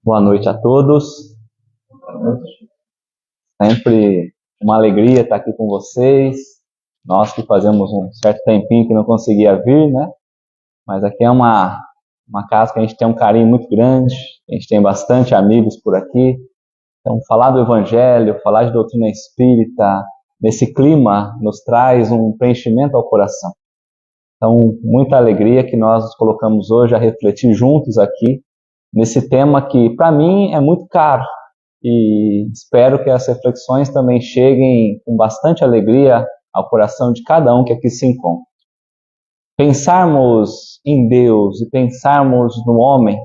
Boa noite a todos. Sempre uma alegria estar aqui com vocês. Nós que fazemos um certo tempinho que não conseguia vir, né? Mas aqui é uma casa que a gente tem um carinho muito grande. A gente tem bastante amigos por aqui. Então, falar do Evangelho, falar de doutrina espírita, nesse clima, nos traz um preenchimento ao coração. Então, muita alegria que nós nos colocamos hoje a refletir juntos aqui, nesse tema que, para mim, é muito caro. E espero que as reflexões também cheguem com bastante alegria ao coração de cada um que aqui se encontra. Pensarmos em Deus e pensarmos no homem,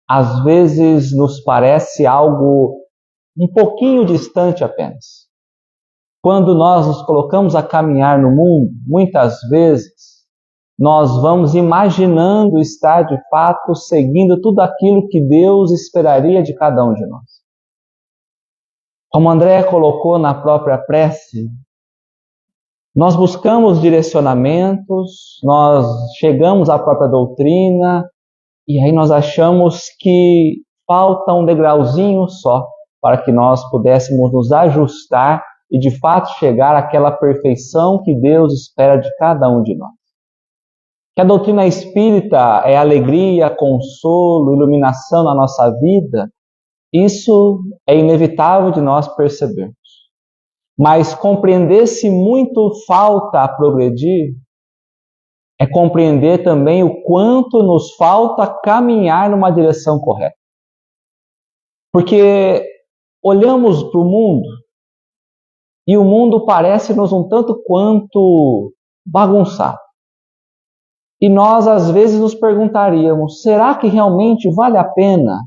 às vezes nos parece algo um pouquinho distante apenas. Quando nós nos colocamos a caminhar no mundo, muitas vezes nós vamos imaginando estar de fato seguindo tudo aquilo que Deus esperaria de cada um de nós. Como André colocou na própria prece, nós buscamos direcionamentos, nós chegamos à própria doutrina e aí nós achamos que falta um degrauzinho só para que nós pudéssemos nos ajustar e de fato chegar àquela perfeição que Deus espera de cada um de nós. Que a doutrina espírita é alegria, consolo, iluminação na nossa vida, isso é inevitável de nós percebermos. Mas compreender se muito falta a progredir, é compreender também o quanto nos falta caminhar numa direção correta. Porque olhamos para o mundo e o mundo parece-nos um tanto quanto bagunçado. E nós às vezes nos perguntaríamos, será que realmente vale a pena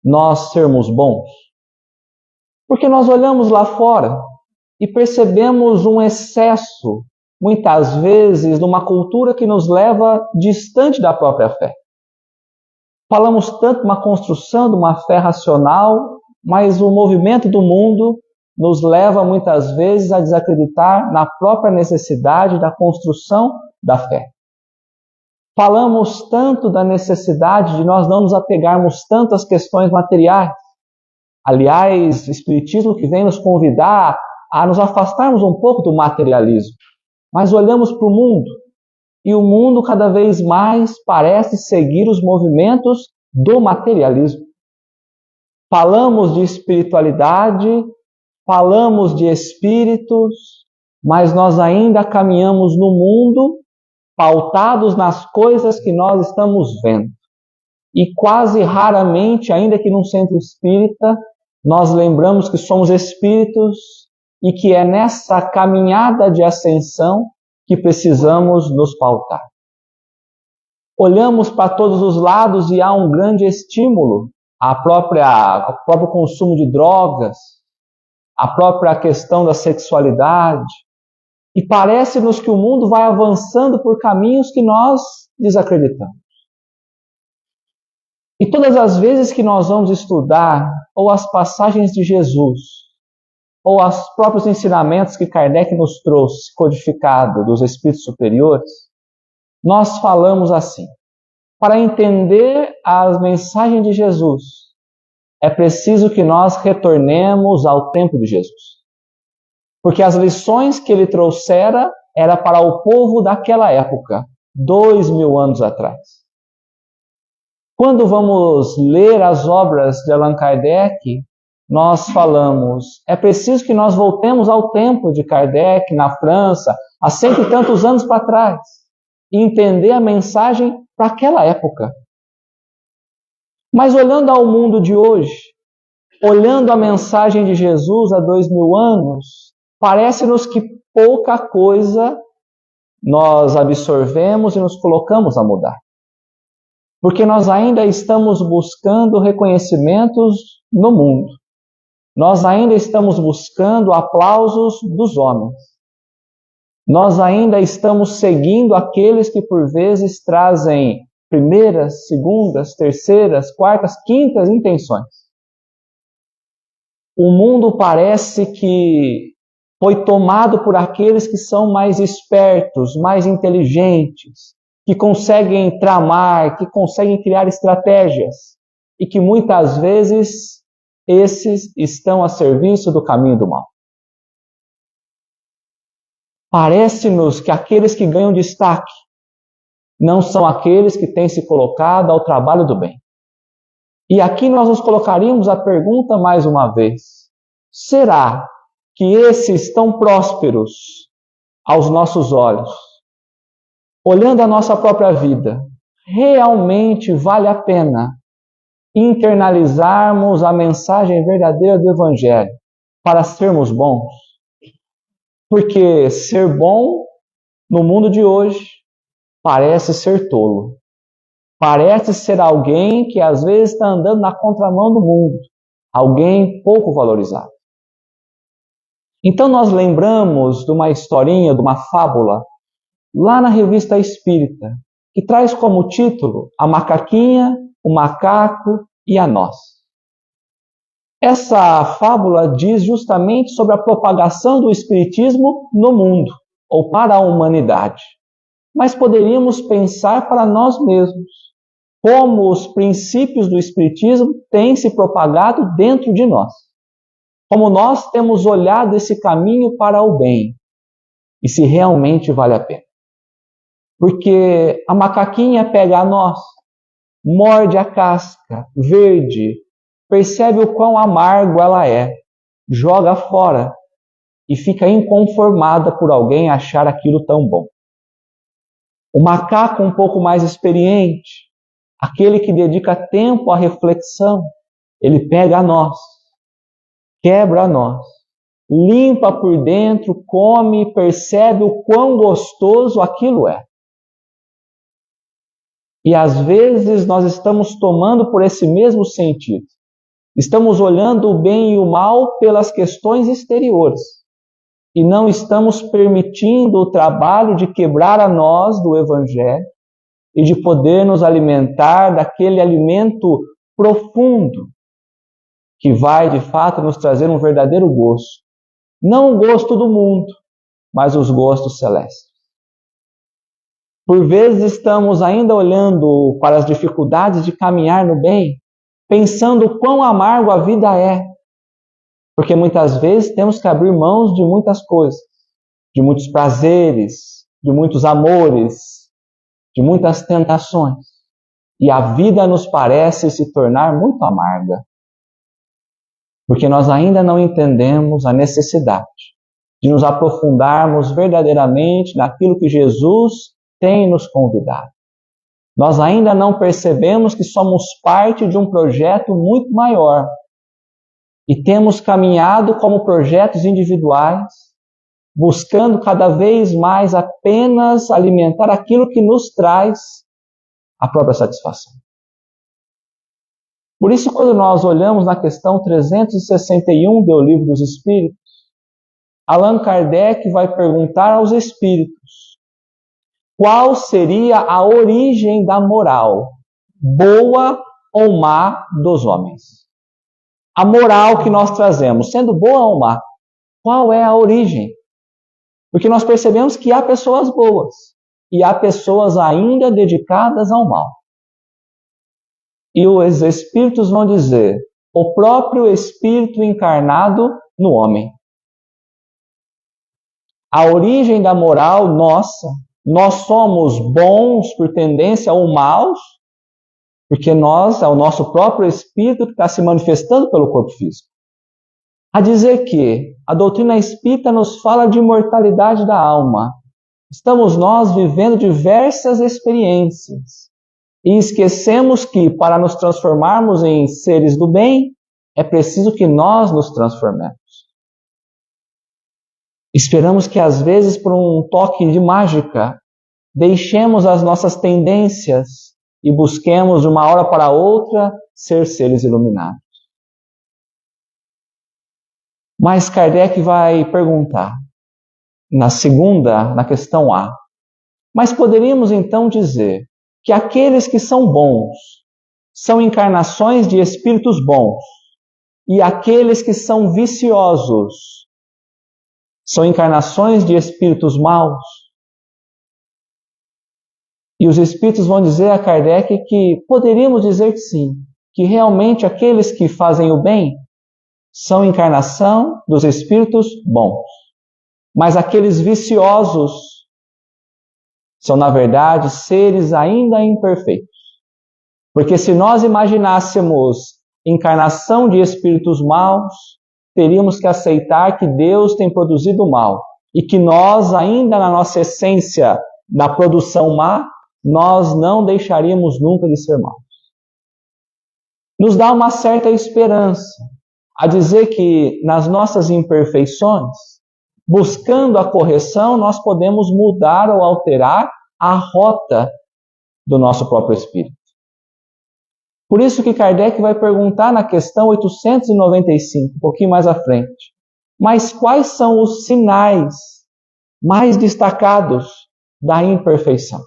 nós sermos bons? Porque nós olhamos lá fora e percebemos um excesso, muitas vezes, numa cultura que nos leva distante da própria fé. Falamos tanto uma construção de uma fé racional, mas o movimento do mundo nos leva muitas vezes a desacreditar na própria necessidade da construção da fé. Falamos tanto da necessidade de nós não nos apegarmos tanto às questões materiais. Aliás, o Espiritismo que vem nos convidar a nos afastarmos um pouco do materialismo. Mas olhamos para o mundo, e o mundo cada vez mais parece seguir os movimentos do materialismo. Falamos de espiritualidade, falamos de espíritos, mas nós ainda caminhamos no mundo pautados nas coisas que nós estamos vendo. E quase raramente, ainda que num centro espírita, nós lembramos que somos espíritos e que é nessa caminhada de ascensão que precisamos nos pautar. Olhamos para todos os lados e há um grande estímulo, o próprio consumo de drogas, a própria questão da sexualidade, e parece-nos que o mundo vai avançando por caminhos que nós desacreditamos. E todas as vezes que nós vamos estudar ou as passagens de Jesus, ou os próprios ensinamentos que Kardec nos trouxe, codificado dos espíritos superiores, nós falamos assim: para entender as mensagens de Jesus, é preciso que nós retornemos ao tempo de Jesus. Porque as lições que ele trouxera era para o povo daquela época, 2000 anos atrás. Quando vamos ler as obras de Allan Kardec, nós falamos, é preciso que nós voltemos ao tempo de Kardec na França, há 100 e tantos anos para trás, e entender a mensagem para aquela época. Mas olhando ao mundo de hoje, olhando a mensagem de Jesus há 2000 anos, parece-nos que pouca coisa nós absorvemos e nos colocamos a mudar. Porque nós ainda estamos buscando reconhecimentos no mundo. Nós ainda estamos buscando aplausos dos homens. Nós ainda estamos seguindo aqueles que por vezes trazem primeiras, segundas, terceiras, quartas, quintas intenções. O mundo parece que foi tomado por aqueles que são mais espertos, mais inteligentes, que conseguem tramar, que conseguem criar estratégias. e que muitas vezes esses estão a serviço do caminho do mal. Parece-nos que aqueles que ganham destaque não são aqueles que têm se colocado ao trabalho do bem. E aqui nós nos colocaríamos a pergunta mais uma vez: será que esses tão prósperos aos nossos olhos, olhando a nossa própria vida, realmente vale a pena internalizarmos a mensagem verdadeira do Evangelho para sermos bons? Porque ser bom no mundo de hoje parece ser tolo. Parece ser alguém que às vezes está andando na contramão do mundo, alguém pouco valorizado. Então nós lembramos de uma historinha, de uma fábula, lá na Revista Espírita, que traz como título A Macaquinha, o Macaco e a Noz. Essa fábula diz justamente sobre a propagação do Espiritismo no mundo, ou para a humanidade. Mas poderíamos pensar para nós mesmos, como os princípios do Espiritismo têm se propagado dentro de nós. Como nós temos olhado esse caminho para o bem, e se realmente vale a pena. Porque a macaquinha pega a noz, morde a casca verde, percebe o quão amargo ela é, joga fora e fica inconformada por alguém achar aquilo tão bom. O macaco um pouco mais experiente, aquele que dedica tempo à reflexão, ele pega a noz, quebra a noz, limpa por dentro, come e percebe o quão gostoso aquilo é. E às vezes nós estamos tomando por esse mesmo sentido. Estamos olhando o bem e o mal pelas questões exteriores. E não estamos permitindo o trabalho de quebrar a noz do Evangelho e de poder nos alimentar daquele alimento profundo que vai, de fato, nos trazer um verdadeiro gosto. Não o gosto do mundo, mas os gostos celestes. Por vezes estamos ainda olhando para as dificuldades de caminhar no bem, pensando o quão amargo a vida é. Porque muitas vezes temos que abrir mãos de muitas coisas, de muitos prazeres, de muitos amores, de muitas tentações. E a vida nos parece se tornar muito amarga. Porque nós ainda não entendemos a necessidade de nos aprofundarmos verdadeiramente naquilo que Jesus tem nos convidado. Nós ainda não percebemos que somos parte de um projeto muito maior e temos caminhado como projetos individuais, buscando cada vez mais apenas alimentar aquilo que nos traz a própria satisfação. Por isso, quando nós olhamos na questão 361 do Livro dos Espíritos, Allan Kardec vai perguntar aos espíritos: qual seria a origem da moral, boa ou má, dos homens? A moral que nós trazemos, sendo boa ou má, qual é a origem? Porque nós percebemos que há pessoas boas e há pessoas ainda dedicadas ao mal. E os espíritos vão dizer: o próprio Espírito encarnado no homem. A origem da moral nossa, nós somos bons por tendência ou maus, porque é o nosso próprio espírito que está se manifestando pelo corpo físico. A dizer que a doutrina espírita nos fala de imortalidade da alma. Estamos nós vivendo diversas experiências e esquecemos que para nos transformarmos em seres do bem, é preciso que nós nos transformemos. Esperamos que às vezes por um toque de mágica, deixemos as nossas tendências e busquemos de uma hora para outra ser seres iluminados. Mas Kardec vai perguntar, na questão A, mas poderíamos então dizer que aqueles que são bons são encarnações de espíritos bons e aqueles que são viciosos são encarnações de espíritos maus? E os espíritos vão dizer a Kardec que poderíamos dizer que sim, que realmente aqueles que fazem o bem são encarnação dos espíritos bons. Mas aqueles viciosos são, na verdade, seres ainda imperfeitos. Porque se nós imaginássemos encarnação de espíritos maus, teríamos que aceitar que Deus tem produzido o mal e que nós, ainda na nossa essência da produção má, nós não deixaríamos nunca de ser maus. Nos dá uma certa esperança a dizer que nas nossas imperfeições, buscando a correção, nós podemos mudar ou alterar a rota do nosso próprio espírito. Por isso que Kardec vai perguntar na questão 895, um pouquinho mais à frente, mas quais são os sinais mais destacados da imperfeição?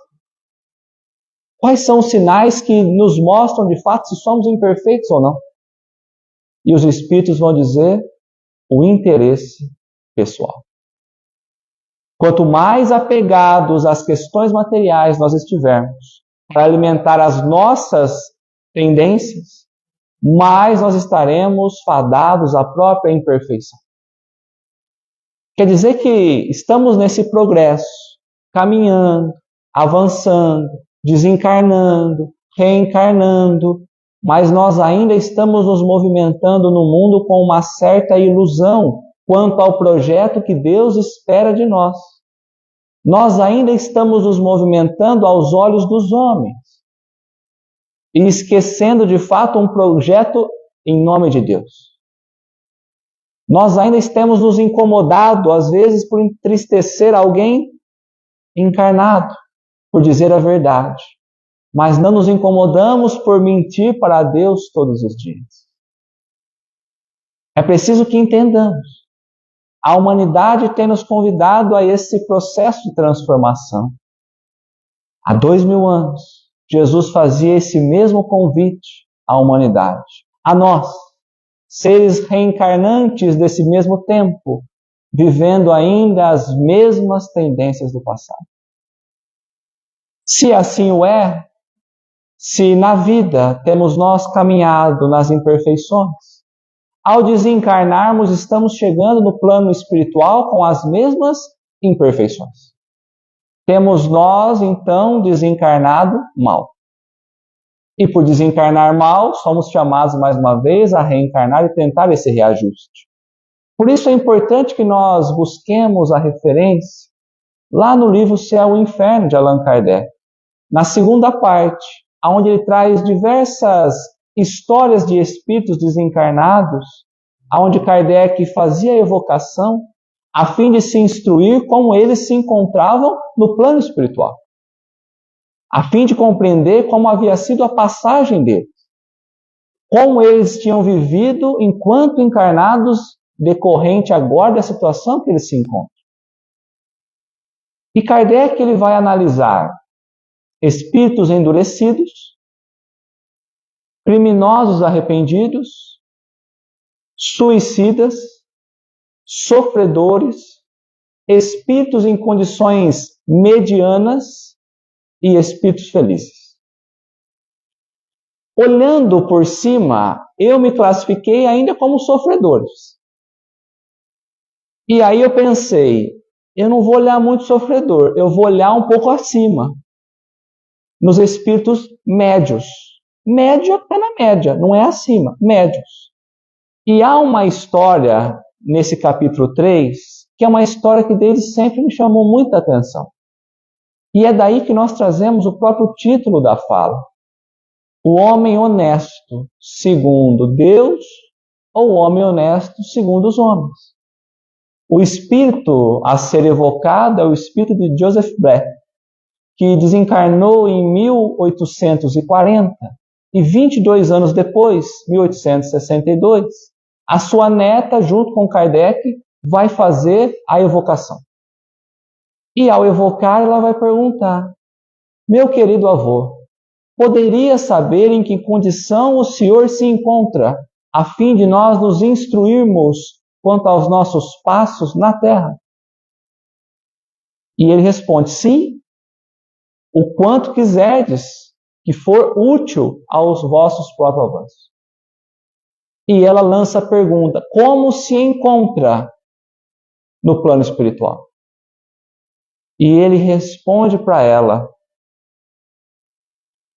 Quais são os sinais que nos mostram de fato se somos imperfeitos ou não? E os espíritos vão dizer o interesse pessoal. Quanto mais apegados às questões materiais nós estivermos para alimentar as nossas tendências, mais nós estaremos fadados à própria imperfeição. Quer dizer que estamos nesse progresso, caminhando, avançando, desencarnando, reencarnando, mas nós ainda estamos nos movimentando no mundo com uma certa ilusão quanto ao projeto que Deus espera de nós. Nós ainda estamos nos movimentando aos olhos dos homens e esquecendo de fato um projeto em nome de Deus. Nós ainda estamos nos incomodado, às vezes, por entristecer alguém encarnado, por dizer a verdade. Mas não nos incomodamos por mentir para Deus todos os dias. É preciso que entendamos. A humanidade tem nos convidado a esse processo de transformação. Há 2000 anos, Jesus fazia esse mesmo convite à humanidade. A nós, seres reencarnantes desse mesmo tempo, vivendo ainda as mesmas tendências do passado. Se assim o é, se na vida temos nós caminhado nas imperfeições, ao desencarnarmos estamos chegando no plano espiritual com as mesmas imperfeições. Temos nós, então, desencarnado mal. E por desencarnar mal, somos chamados mais uma vez a reencarnar e tentar esse reajuste. Por isso é importante que nós busquemos a referência lá no livro Céu e Inferno de Allan Kardec, na segunda parte, onde ele traz diversas histórias de espíritos desencarnados, onde Kardec fazia a evocação a fim de se instruir como eles se encontravam no plano espiritual, a fim de compreender como havia sido a passagem deles, como eles tinham vivido enquanto encarnados, decorrente agora da situação que eles se encontram. E Kardec ele vai analisar espíritos endurecidos, criminosos arrependidos, suicidas, sofredores, espíritos em condições medianas e espíritos felizes. Olhando por cima, eu me classifiquei ainda como sofredores. E aí eu pensei, eu não vou olhar muito sofredor, eu vou olhar um pouco acima, nos espíritos médios. Médio é na média, não é acima, médios. E há uma história nesse capítulo 3, que é uma história que desde sempre me chamou muita atenção. E é daí que nós trazemos o próprio título da fala. O homem honesto segundo Deus ou o homem honesto segundo os homens. O espírito a ser evocado é o espírito de Joseph Brett, que desencarnou em 1840 e 22 anos depois, 1862, a sua neta, junto com Kardec, vai fazer a evocação. E ao evocar, ela vai perguntar: meu querido avô, poderia saber em que condição o senhor se encontra, a fim de nós nos instruirmos quanto aos nossos passos na Terra? E ele responde: sim, o quanto quiserdes, que for útil aos vossos próprios avanços. E ela lança a pergunta: como se encontra no plano espiritual? E ele responde para ela: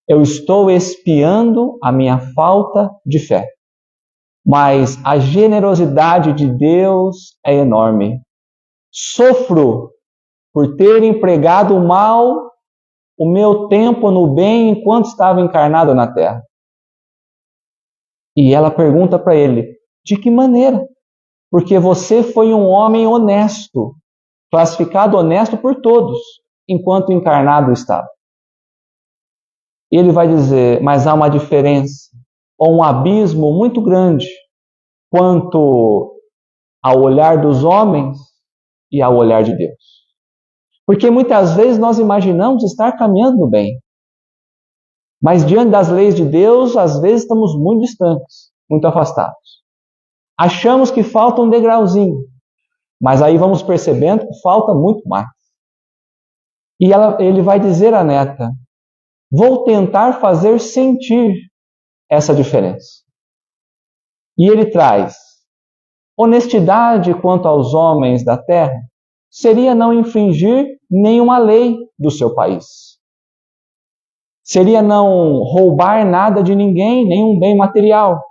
eu estou expiando a minha falta de fé, mas a generosidade de Deus é enorme. Sofro por ter empregado mal o meu tempo no bem enquanto estava encarnado na terra. E ela pergunta para ele: de que maneira? Porque você foi um homem honesto, classificado honesto por todos, enquanto encarnado estava. Ele vai dizer: mas há uma diferença, ou um abismo muito grande, quanto ao olhar dos homens e ao olhar de Deus. Porque muitas vezes nós imaginamos estar caminhando no bem, mas diante das leis de Deus, às vezes estamos muito distantes, muito afastados. Achamos que falta um degrauzinho, mas aí vamos percebendo que falta muito mais. E ele vai dizer à neta: vou tentar fazer sentir essa diferença. E ele traz: honestidade quanto aos homens da terra seria não infringir nenhuma lei do seu país. Seria não roubar nada de ninguém, nenhum bem material.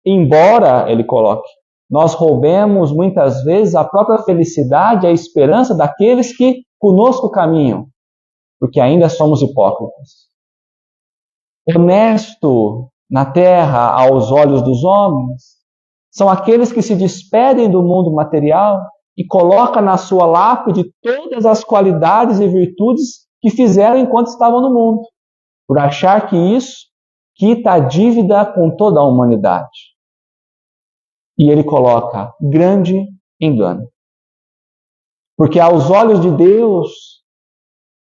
Embora, ele coloque, nós roubemos muitas vezes a própria felicidade e a esperança daqueles que conosco caminham, porque ainda somos hipócritas. Honesto na terra aos olhos dos homens são aqueles que se despedem do mundo material e colocam na sua lápide todas as qualidades e virtudes que fizeram enquanto estavam no mundo, por achar que isso quita a dívida com toda a humanidade. E ele coloca: grande engano. Porque aos olhos de Deus,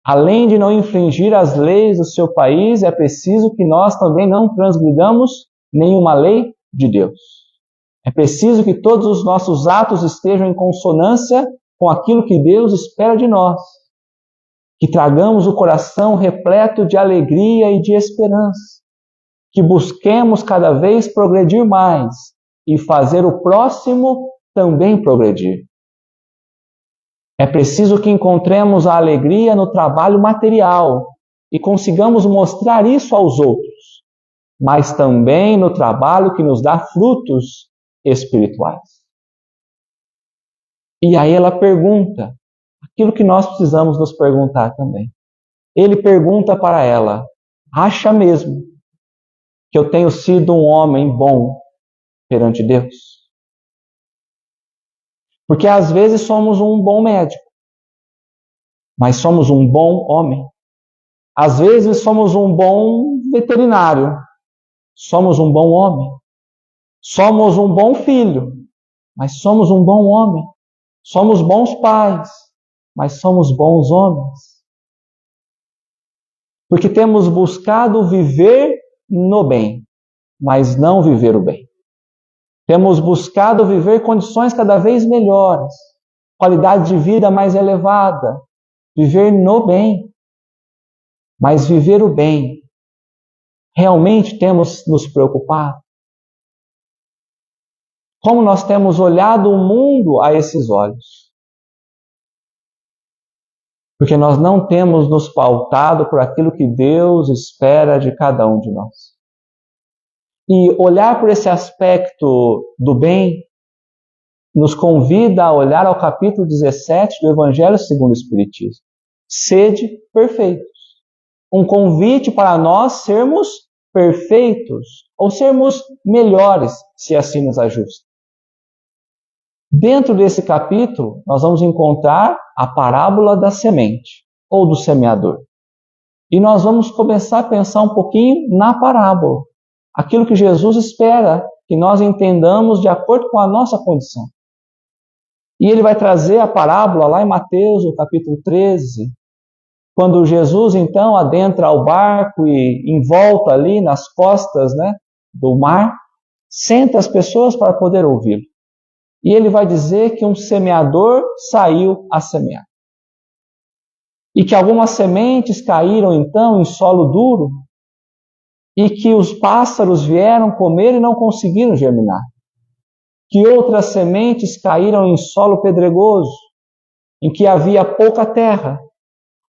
além de não infringir as leis do seu país, é preciso que nós também não transgridamos nenhuma lei de Deus. É preciso que todos os nossos atos estejam em consonância com aquilo que Deus espera de nós. Que tragamos o coração repleto de alegria e de esperança. Que busquemos cada vez progredir mais e fazer o próximo também progredir. É preciso que encontremos a alegria no trabalho material e consigamos mostrar isso aos outros, mas também no trabalho que nos dá frutos espirituais. E aí ela pergunta aquilo que nós precisamos nos perguntar também. Ele pergunta para ela: acha mesmo que eu tenho sido um homem bom perante Deus? Porque às vezes somos um bom médico, mas somos um bom homem. Às vezes somos um bom veterinário, somos um bom homem. Somos um bom filho, mas somos um bom homem. Somos bons pais, mas somos bons homens. Porque temos buscado viver no bem, mas não viver o bem. Temos buscado viver condições cada vez melhores, qualidade de vida mais elevada, viver no bem. Mas viver o bem, realmente temos nos preocupado? Como nós temos olhado o mundo a esses olhos? Porque nós não temos nos pautado por aquilo que Deus espera de cada um de nós. E olhar por esse aspecto do bem nos convida a olhar ao capítulo 17 do Evangelho segundo o Espiritismo. Sede perfeitos. Um convite para nós sermos perfeitos, ou sermos melhores, se assim nos ajusta. Dentro desse capítulo, nós vamos encontrar a parábola da semente, ou do semeador. E nós vamos começar a pensar um pouquinho na parábola. Aquilo que Jesus espera que nós entendamos de acordo com a nossa condição. E ele vai trazer a parábola lá em Mateus, no capítulo 13, quando Jesus então adentra ao barco e envolta ali nas costas, do mar, senta as pessoas para poder ouvi-lo. E ele vai dizer que um semeador saiu a semear. E que algumas sementes caíram então em solo duro, e que os pássaros vieram comer e não conseguiram germinar. Que outras sementes caíram em solo pedregoso, em que havia pouca terra.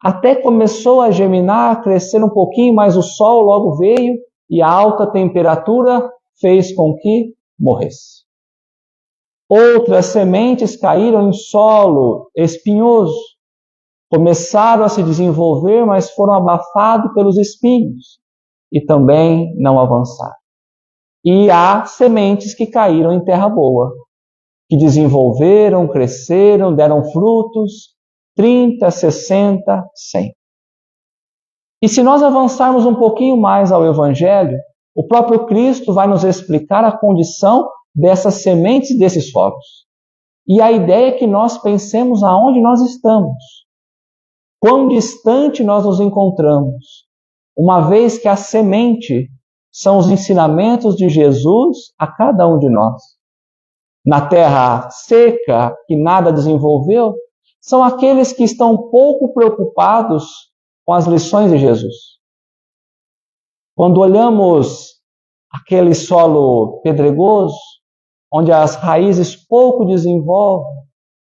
Até começou a germinar, a crescer um pouquinho, mas o sol logo veio e a alta temperatura fez com que morresse. Outras sementes caíram em solo espinhoso. Começaram a se desenvolver, mas foram abafados pelos espinhos e também não avançaram. E há sementes que caíram em terra boa, que desenvolveram, cresceram, deram frutos, 30, 60, 100. E se nós avançarmos um pouquinho mais ao Evangelho, o próprio Cristo vai nos explicar a condição dessas sementes e desses solos. E a ideia é que nós pensemos aonde nós estamos, quão distante nós nos encontramos, uma vez que a semente são os ensinamentos de Jesus a cada um de nós. Na terra seca, que nada desenvolveu, são aqueles que estão pouco preocupados com as lições de Jesus. Quando olhamos aquele solo pedregoso, onde as raízes pouco desenvolvem,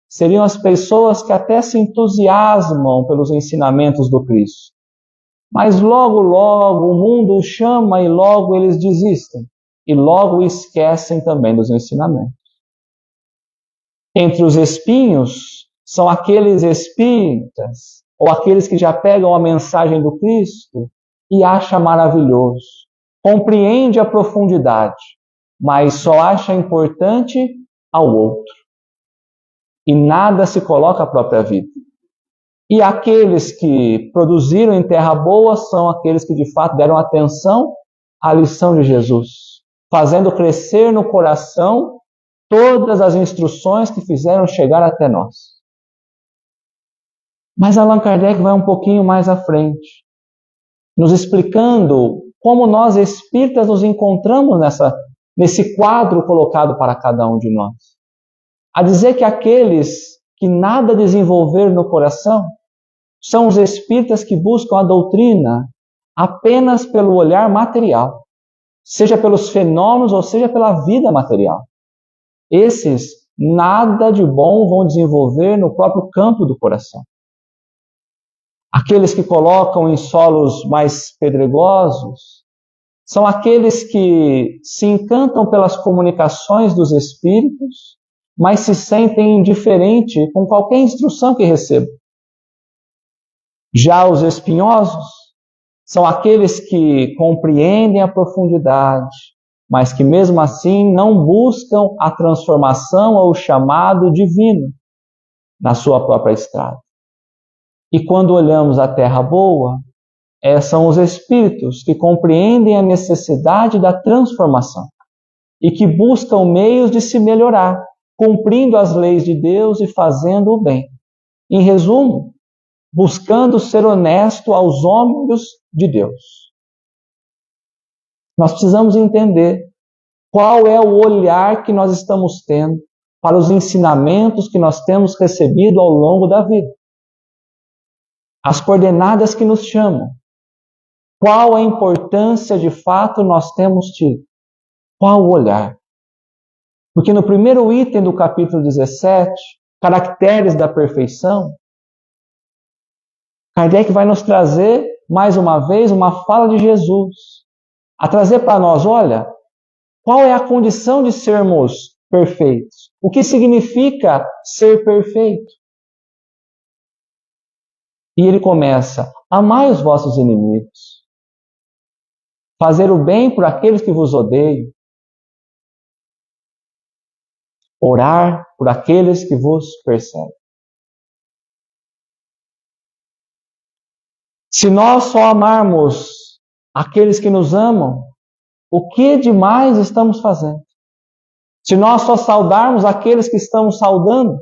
seriam as pessoas que até se entusiasmam pelos ensinamentos do Cristo. Mas logo, logo, o mundo os chama e logo eles desistem. E logo esquecem também dos ensinamentos. Entre os espinhos, são aqueles espíritas, ou aqueles que já pegam a mensagem do Cristo e acham maravilhoso. Compreende a profundidade, mas só acha importante ao outro. E nada se coloca à própria vida. E aqueles que produziram em terra boa são aqueles que de fato deram atenção à lição de Jesus, fazendo crescer no coração todas as instruções que fizeram chegar até nós. Mas Allan Kardec vai um pouquinho mais à frente, nos explicando como nós espíritas nos encontramos nesse quadro colocado para cada um de nós. A dizer que aqueles que nada desenvolveram no coração são os espíritas que buscam a doutrina apenas pelo olhar material, seja pelos fenômenos ou seja pela vida material. Esses nada de bom vão desenvolver no próprio campo do coração. Aqueles que colocam em solos mais pedregosos são aqueles que se encantam pelas comunicações dos espíritos, mas se sentem indiferentes com qualquer instrução que recebam. Já os espinhosos são aqueles que compreendem a profundidade, mas que mesmo assim não buscam a transformação ou o chamado divino na sua própria estrada. E quando olhamos a terra boa, são os espíritos que compreendem a necessidade da transformação e que buscam meios de se melhorar, cumprindo as leis de Deus e fazendo o bem. Em resumo, buscando ser honesto aos homens de Deus. Nós precisamos entender qual é o olhar que nós estamos tendo para os ensinamentos que nós temos recebido ao longo da vida. As coordenadas que nos chamam. Qual a importância de fato nós temos tido? Qual o olhar? Porque no primeiro item do capítulo 17, Caracteres da Perfeição, Kardec vai nos trazer, mais uma vez, uma fala de Jesus. A trazer para nós, olha, qual é a condição de sermos perfeitos? O que significa ser perfeito? E ele começa, amai os vossos inimigos, fazer o bem por aqueles que vos odeiam, orar por aqueles que vos perseguem. Se nós só amarmos aqueles que nos amam, o que demais estamos fazendo? Se nós só saudarmos aqueles que estamos saudando,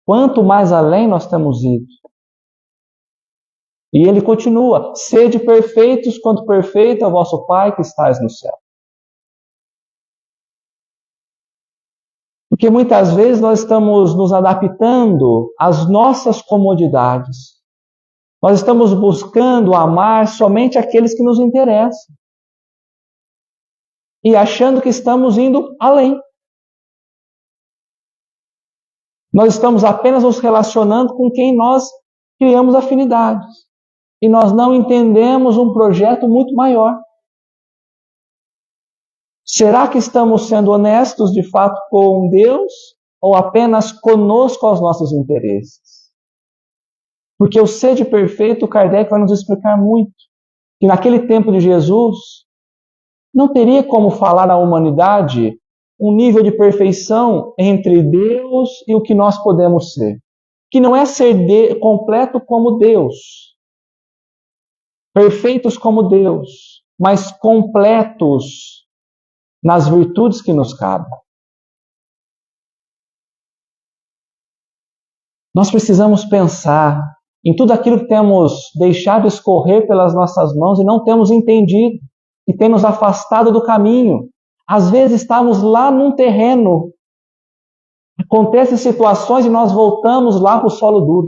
quanto mais além nós temos ido? E ele continua, sede perfeitos quanto perfeito é o vosso Pai que estais no céu. Porque muitas vezes nós estamos nos adaptando às nossas comodidades. Nós estamos buscando amar somente aqueles que nos interessam. e achando que estamos indo além. Nós estamos apenas nos relacionando com quem nós criamos afinidades. E nós não entendemos um projeto muito maior. Será que estamos sendo honestos de fato com Deus ou apenas conosco aos nossos interesses? Porque o sede perfeito, Kardec vai nos explicar muito, que naquele tempo de Jesus não teria como falar à humanidade um nível de perfeição entre Deus e o que nós podemos ser. Que não é ser completo como Deus, perfeitos como Deus, mas completos nas virtudes que nos cabem. Nós precisamos pensar em tudo aquilo que temos deixado escorrer pelas nossas mãos e não temos entendido, e tem nos afastado do caminho. Às vezes estamos lá num terreno, acontecem situações e nós voltamos lá para o solo duro.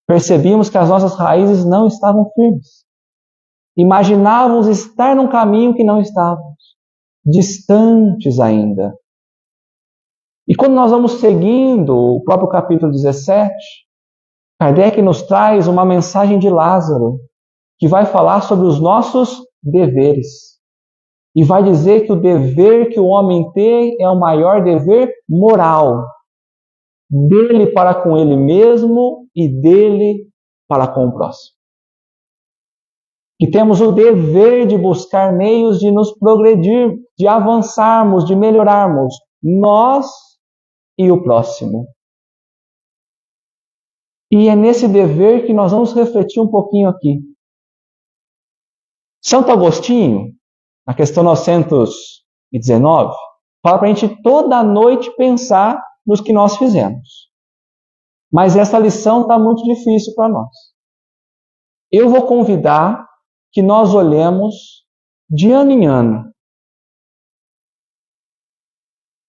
Percebimos que as nossas raízes não estavam firmes. Imaginávamos estar num caminho que não estávamos, distantes ainda. E quando nós vamos seguindo o próprio capítulo 17, Kardec nos traz uma mensagem de Lázaro, que vai falar sobre os nossos deveres. E vai dizer que o dever que o homem tem é o maior dever moral, dele para com ele mesmo e dele para com o próximo. Que temos o dever de buscar meios de nos progredir, de avançarmos, de melhorarmos nós e o próximo. E é nesse dever que nós vamos refletir um pouquinho aqui. Santo Agostinho, na questão 919, fala para a gente toda noite pensar nos que nós fizemos. Mas essa lição está muito difícil para nós. Eu vou convidar que nós olhemos de ano em ano,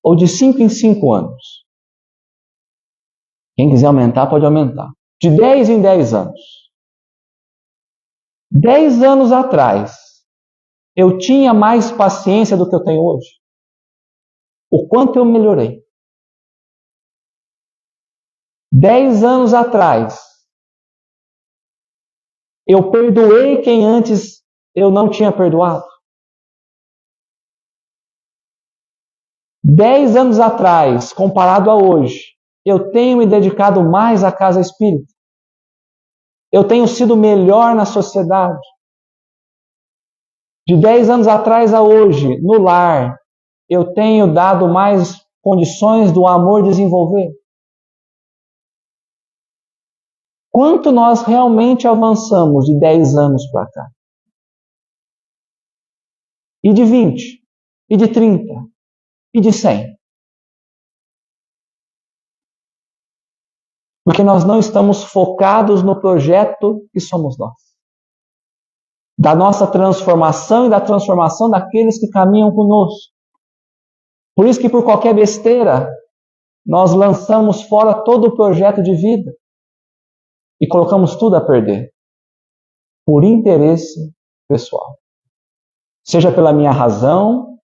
ou de 5 em 5 anos. Quem quiser aumentar, pode aumentar. De 10 em 10 anos. 10 anos atrás, eu tinha mais paciência do que eu tenho hoje? O quanto eu melhorei? 10 anos atrás, eu perdoei quem antes eu não tinha perdoado? 10 anos atrás, comparado a hoje, eu tenho me dedicado mais à casa espírita? Eu tenho sido melhor na sociedade? De 10 anos atrás a hoje, no lar, eu tenho dado mais condições do amor desenvolver? Quanto nós realmente avançamos de 10 anos para cá? E de 20? E de 30? E de 100? Porque nós não estamos focados no projeto que somos nós. Da nossa transformação e da transformação daqueles que caminham conosco. Por isso que por qualquer besteira, nós lançamos fora todo o projeto de vida e colocamos tudo a perder. Por interesse pessoal. Seja pela minha razão,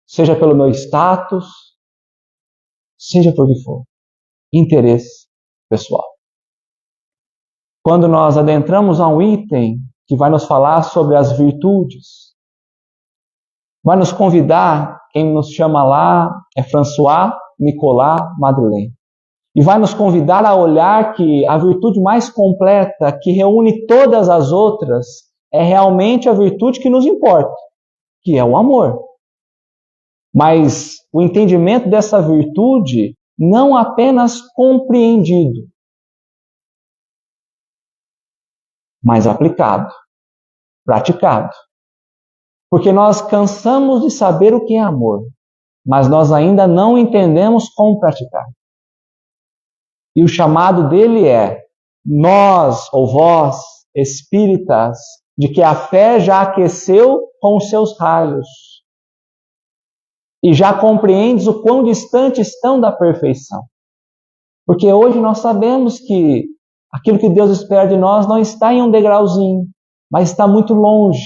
seja pelo meu status, seja por que for. Interesse pessoal. Quando nós adentramos a um item que vai nos falar sobre as virtudes, vai nos convidar, quem nos chama lá é François Nicolas Madeleine, e vai nos convidar a olhar que a virtude mais completa, que reúne todas as outras, é realmente a virtude que nos importa, que é o amor. Mas o entendimento dessa virtude não apenas compreendido, mas aplicado, praticado. Porque nós cansamos de saber o que é amor, mas nós ainda não entendemos como praticar. E o chamado dele é: nós, ou vós, espíritas, de que a fé já aqueceu com os seus raios, e já compreendes o quão distante estão da perfeição. Porque hoje nós sabemos que aquilo que Deus espera de nós não está em um degrauzinho, mas está muito longe.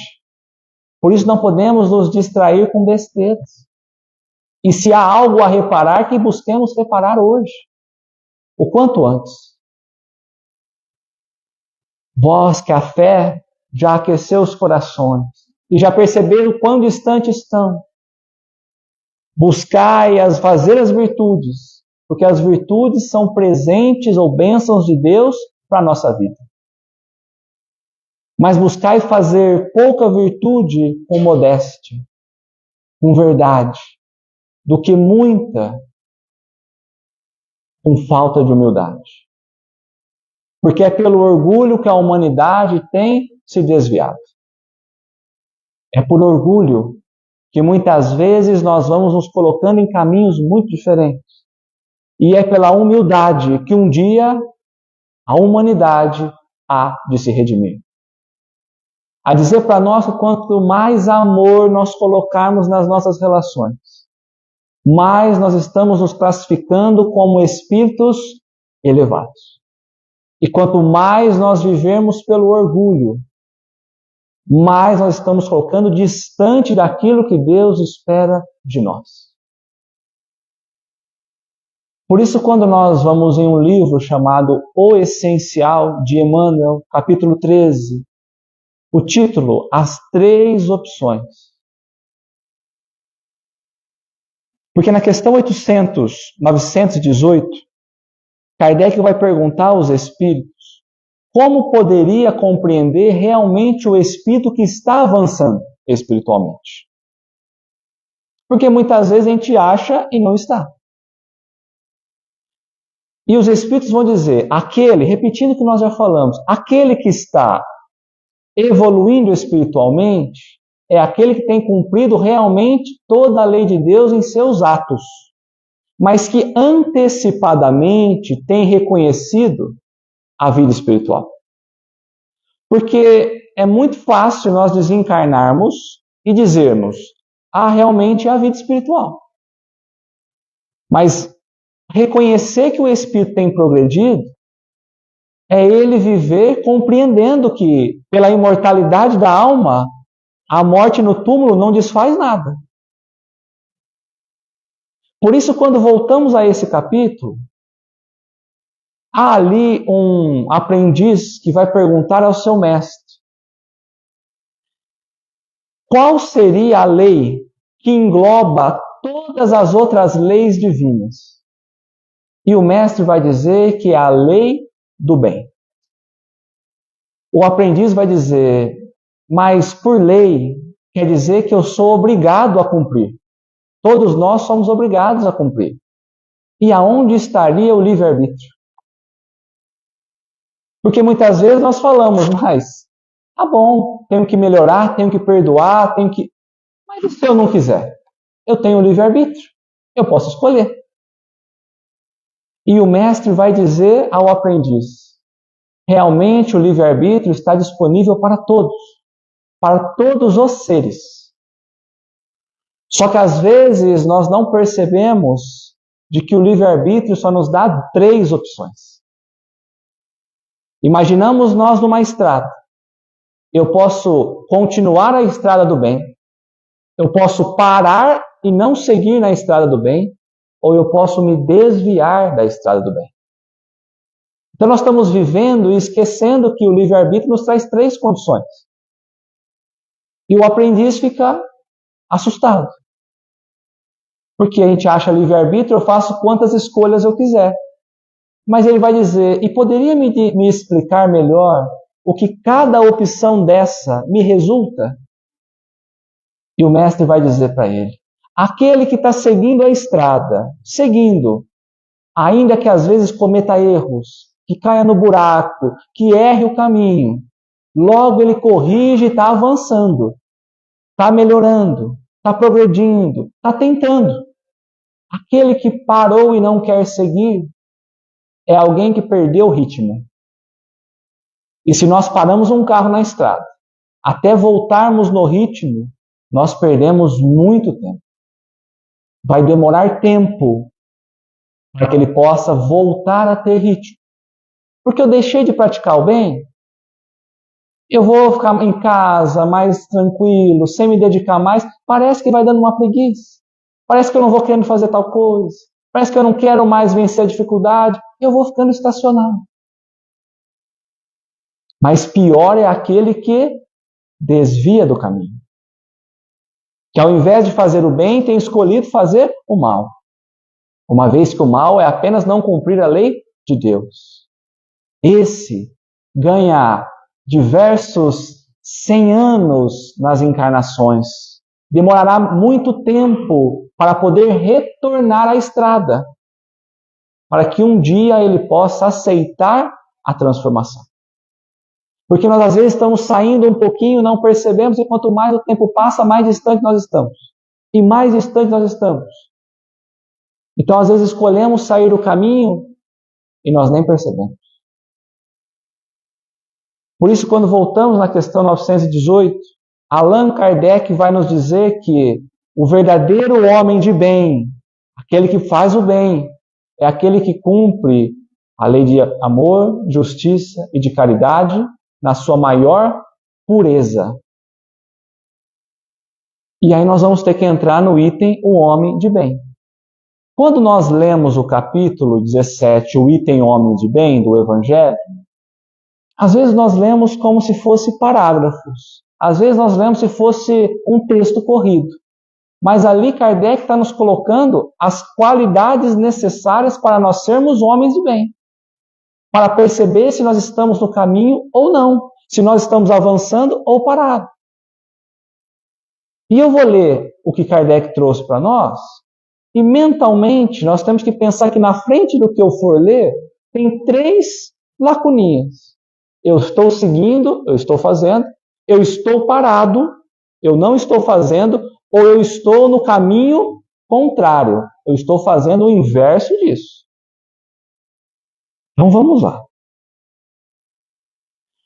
Por isso não podemos nos distrair com besteiras. E se há algo a reparar, que busquemos reparar hoje, o quanto antes. Vós que a fé já aqueceu os corações e já perceberam quão distantes estão, buscai fazer as virtudes, porque as virtudes são presentes ou bênçãos de Deus para a nossa vida. Mas buscai fazer pouca virtude com modéstia, com verdade, do que muita com falta de humildade. Porque é pelo orgulho que a humanidade tem se desviado. É por orgulho que muitas vezes nós vamos nos colocando em caminhos muito diferentes. E é pela humildade que um dia a humanidade há de se redimir. A dizer para nós que quanto mais amor nós colocarmos nas nossas relações, mais nós estamos nos classificando como espíritos elevados. E quanto mais nós vivemos pelo orgulho, mais nós estamos colocando distante daquilo que Deus espera de nós. Por isso, quando nós vamos em um livro chamado O Essencial, de Emmanuel, capítulo 13, o título, As Três Opções. Porque na questão 918, Kardec vai perguntar aos espíritos como poderia compreender realmente o espírito que está avançando espiritualmente. Porque muitas vezes a gente acha e não está. E os espíritos vão dizer, repetindo o que nós já falamos, aquele que está evoluindo espiritualmente é aquele que tem cumprido realmente toda a lei de Deus em seus atos, mas que antecipadamente tem reconhecido a vida espiritual. Porque é muito fácil nós desencarnarmos e dizermos, realmente é a vida espiritual. Mas reconhecer que o espírito tem progredido é ele viver compreendendo que, pela imortalidade da alma, a morte no túmulo não desfaz nada. Por isso, quando voltamos a esse capítulo, há ali um aprendiz que vai perguntar ao seu mestre: qual seria a lei que engloba todas as outras leis divinas? E o mestre vai dizer que é a lei do bem. O aprendiz vai dizer, mas por lei quer dizer que eu sou obrigado a cumprir. Todos nós somos obrigados a cumprir. E aonde estaria o livre-arbítrio? Porque muitas vezes nós falamos, mas tá bom, tenho que melhorar, tenho que perdoar, Mas e se eu não quiser? Eu tenho livre-arbítrio, eu posso escolher. E o mestre vai dizer ao aprendiz, realmente o livre-arbítrio está disponível para todos os seres. Só que às vezes nós não percebemos de que o livre-arbítrio só nos dá 3 opções. Imaginamos nós numa estrada. Eu posso continuar a estrada do bem, eu posso parar e não seguir na estrada do bem, ou eu posso me desviar da estrada do bem. Então nós estamos vivendo e esquecendo que o livre-arbítrio nos traz 3 condições. E o aprendiz fica assustado. Porque a gente acha livre-arbítrio, eu faço quantas escolhas eu quiser. Mas ele vai dizer, e poderia me explicar melhor o que cada opção dessa me resulta? E o mestre vai dizer para ele, aquele que está seguindo a estrada, ainda que às vezes cometa erros, que caia no buraco, que erre o caminho, logo ele corrige e está avançando, está melhorando, está progredindo, está tentando. Aquele que parou e não quer seguir é alguém que perdeu o ritmo. E se nós paramos um carro na estrada, até voltarmos no ritmo, nós perdemos muito tempo. Vai demorar tempo para que ele possa voltar a ter ritmo. Porque eu deixei de praticar o bem? eu vou ficar em casa mais tranquilo, sem me dedicar mais, parece que vai dando uma preguiça. Parece que eu não vou querendo fazer tal coisa. Parece que eu não quero mais vencer a dificuldade. Eu vou ficando estacionado. Mas pior é aquele que desvia do caminho. Que ao invés de fazer o bem, tem escolhido fazer o mal. Uma vez que o mal é apenas não cumprir a lei de Deus. Esse ganha diversos 100 anos nas encarnações. Demorará muito tempo para poder retornar à estrada, para que um dia ele possa aceitar a transformação. Porque nós às vezes estamos saindo um pouquinho, não percebemos, e quanto mais o tempo passa, mais distante nós estamos. E mais distante nós estamos. Então às vezes escolhemos sair do caminho e nós nem percebemos. Por isso, quando voltamos na questão 918, Allan Kardec vai nos dizer que o verdadeiro homem de bem, aquele que faz o bem, é aquele que cumpre a lei de amor, justiça e de caridade na sua maior pureza. E aí nós vamos ter que entrar no item o homem de bem. Quando nós lemos o capítulo 17, o item homem de bem do Evangelho, às vezes nós lemos como se fosse parágrafos. Às vezes nós lemos se fosse um texto corrido. Mas ali Kardec está nos colocando as qualidades necessárias para nós sermos homens de bem. Para perceber se nós estamos no caminho ou não. Se nós estamos avançando ou parados. E eu vou ler o que Kardec trouxe para nós. E mentalmente nós temos que pensar que na frente do que eu for ler, tem 3 lacuninhas. Eu estou seguindo, eu estou fazendo, eu estou parado, eu não estou fazendo, ou eu estou no caminho contrário. Eu estou fazendo o inverso disso. Então vamos lá.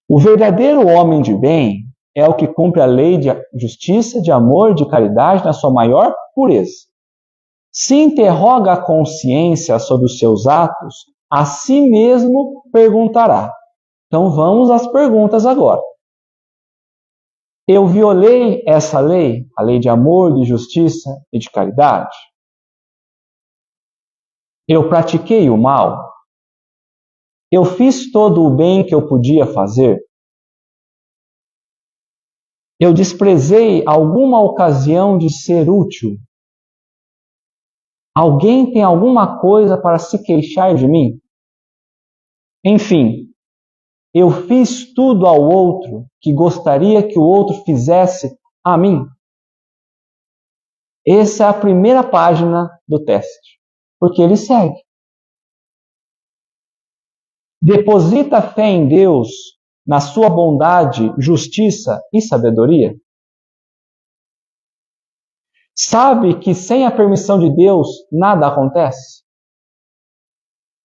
O verdadeiro homem de bem é o que cumpre a lei de justiça, de amor, de caridade na sua maior pureza. Se interroga a consciência sobre os seus atos, a si mesmo perguntará. Então vamos às perguntas agora. Eu violei essa lei, a lei de amor, de justiça e de caridade? Eu pratiquei o mal? Eu fiz todo o bem que eu podia fazer? Eu desprezei alguma ocasião de ser útil? Alguém tem alguma coisa para se queixar de mim? Enfim, eu fiz tudo ao outro que gostaria que o outro fizesse a mim? Essa é a primeira página do teste, porque ele segue. Deposita fé em Deus, na sua bondade, justiça e sabedoria? Sabe que sem a permissão de Deus nada acontece?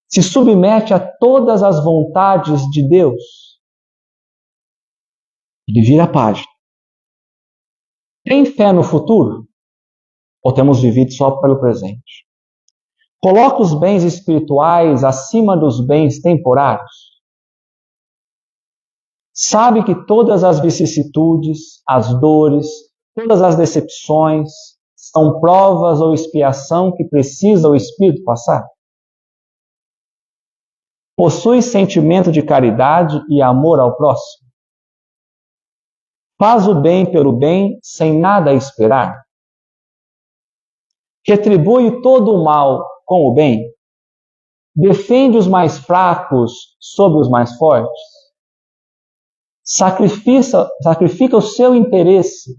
Se submete a todas as vontades de Deus? Ele vira a página. Tem fé no futuro? Ou temos vivido só pelo presente? Coloca os bens espirituais acima dos bens temporários? Sabe que todas as vicissitudes, as dores, todas as decepções são provas ou expiação que precisa o espírito passar? Possui sentimento de caridade e amor ao próximo? Faz o bem pelo bem sem nada esperar? Retribui todo o mal com o bem? Defende os mais fracos sobre os mais fortes? Sacrifica o seu interesse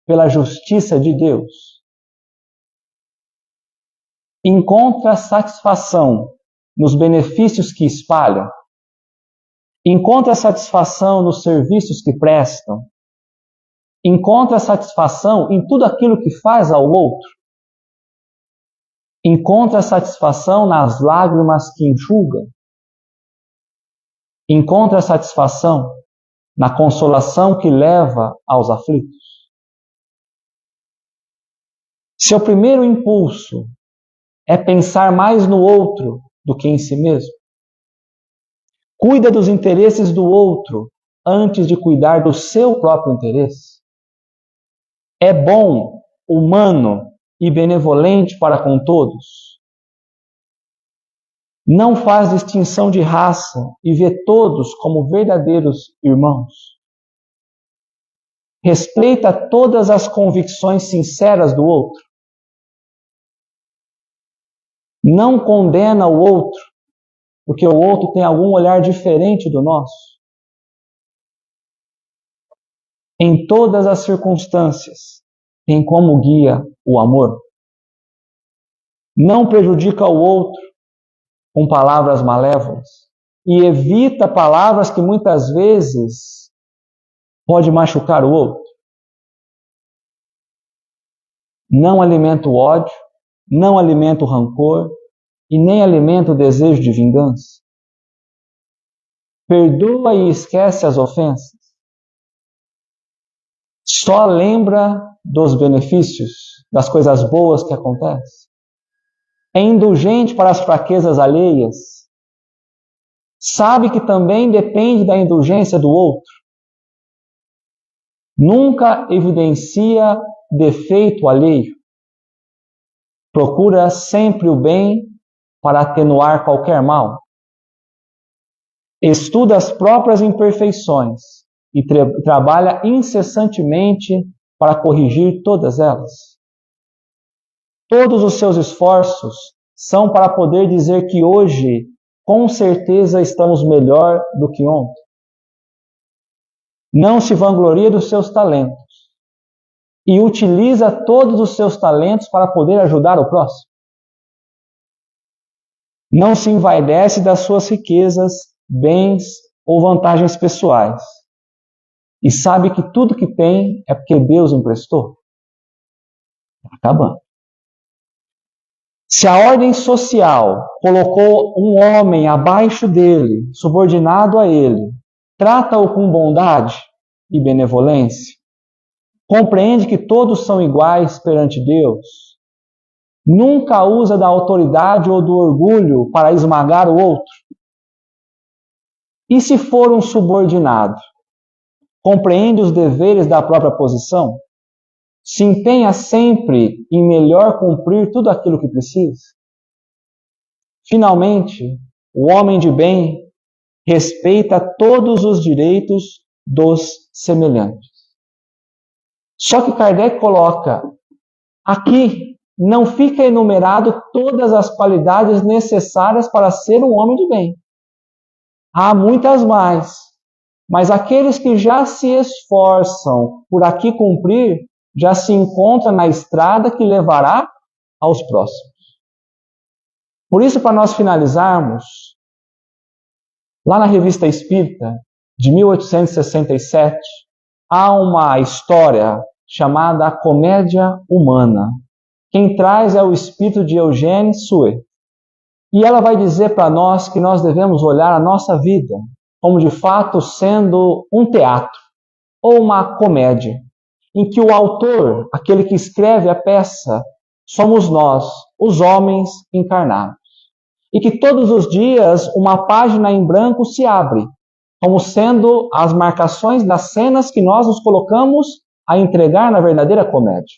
pela justiça de Deus? Encontra satisfação nos benefícios que espalham? Encontra satisfação nos serviços que prestam? Encontra satisfação em tudo aquilo que faz ao outro? Encontra satisfação nas lágrimas que enxuga? Encontra satisfação na consolação que leva aos aflitos? Seu primeiro impulso é pensar mais no outro do que em si mesmo? Cuida dos interesses do outro antes de cuidar do seu próprio interesse? É bom, humano e benevolente para com todos? Não faz distinção de raça e vê todos como verdadeiros irmãos? Respeita todas as convicções sinceras do outro? Não condena o outro, porque o outro tem algum olhar diferente do nosso? Em todas as circunstâncias, tem como guia o amor? Não prejudica o outro com palavras malévolas e evita palavras que muitas vezes pode machucar o outro? Não alimenta o ódio, não alimenta o rancor e nem alimenta o desejo de vingança? Perdoa e esquece as ofensas? Só lembra dos benefícios, das coisas boas que acontecem? É indulgente para as fraquezas alheias? Sabe que também depende da indulgência do outro? Nunca evidencia defeito alheio? Procura sempre o bem para atenuar qualquer mal? Estuda as próprias imperfeições e trabalha incessantemente para corrigir todas elas? Todos os seus esforços são para poder dizer que hoje, com certeza, estamos melhor do que ontem? Não se vangloria dos seus talentos e utiliza todos os seus talentos para poder ajudar o próximo? Não se envaidece das suas riquezas, bens ou vantagens pessoais e sabe que tudo que tem é porque Deus emprestou? Acabando. Se a ordem social colocou um homem abaixo dele, subordinado a ele, trata-o com bondade e benevolência, compreende que todos são iguais perante Deus, nunca usa da autoridade ou do orgulho para esmagar o outro? E se for um subordinado, compreende os deveres da própria posição? Se empenha sempre em melhor cumprir tudo aquilo que precisa? Finalmente, o homem de bem respeita todos os direitos dos semelhantes. Só que Kardec coloca, aqui não fica enumerado todas as qualidades necessárias para ser um homem de bem. Há muitas mais, mas aqueles que já se esforçam por aqui cumprir, já se encontram na estrada que levará aos próximos. Por isso, para nós finalizarmos, lá na Revista Espírita, de 1867, há uma história chamada A Comédia Humana. Quem traz é o espírito de Eugène Sue. E ela vai dizer para nós que nós devemos olhar a nossa vida como de fato sendo um teatro ou uma comédia, em que o autor, aquele que escreve a peça, somos nós, os homens encarnados. E que todos os dias uma página em branco se abre, como sendo as marcações das cenas que nós nos colocamos a entregar na verdadeira comédia.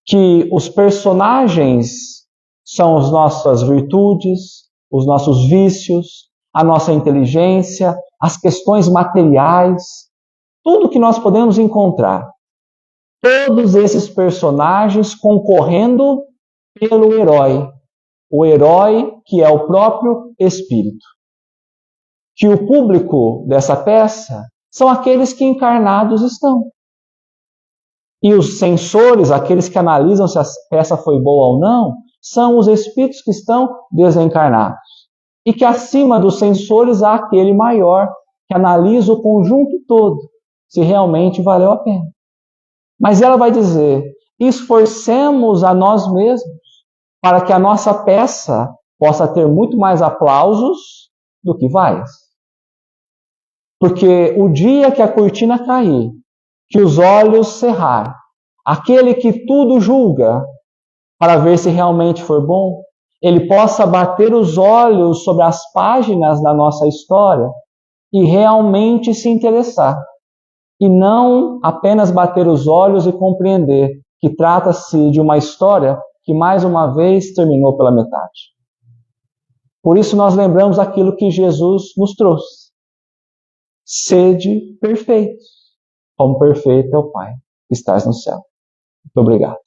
Que os personagens são as nossas virtudes, os nossos vícios, a nossa inteligência, as questões materiais, tudo que nós podemos encontrar. Todos esses personagens concorrendo pelo herói. O herói que é o próprio Espírito. Que o público dessa peça são aqueles que encarnados estão. E os censores, aqueles que analisam se a peça foi boa ou não, são os espíritos que estão desencarnados. E que acima dos censores há aquele maior que analisa o conjunto todo, se realmente valeu a pena. Mas ela vai dizer, esforcemos a nós mesmos para que a nossa peça possa ter muito mais aplausos do que vaias. Porque o dia que a cortina cair, que os olhos cerrar, aquele que tudo julga para ver se realmente for bom, ele possa bater os olhos sobre as páginas da nossa história e realmente se interessar, e não apenas bater os olhos e compreender que trata-se de uma história que mais uma vez terminou pela metade. Por isso nós lembramos aquilo que Jesus nos trouxe. Sede perfeitos, como perfeito é o Pai que estás no céu. Muito obrigado.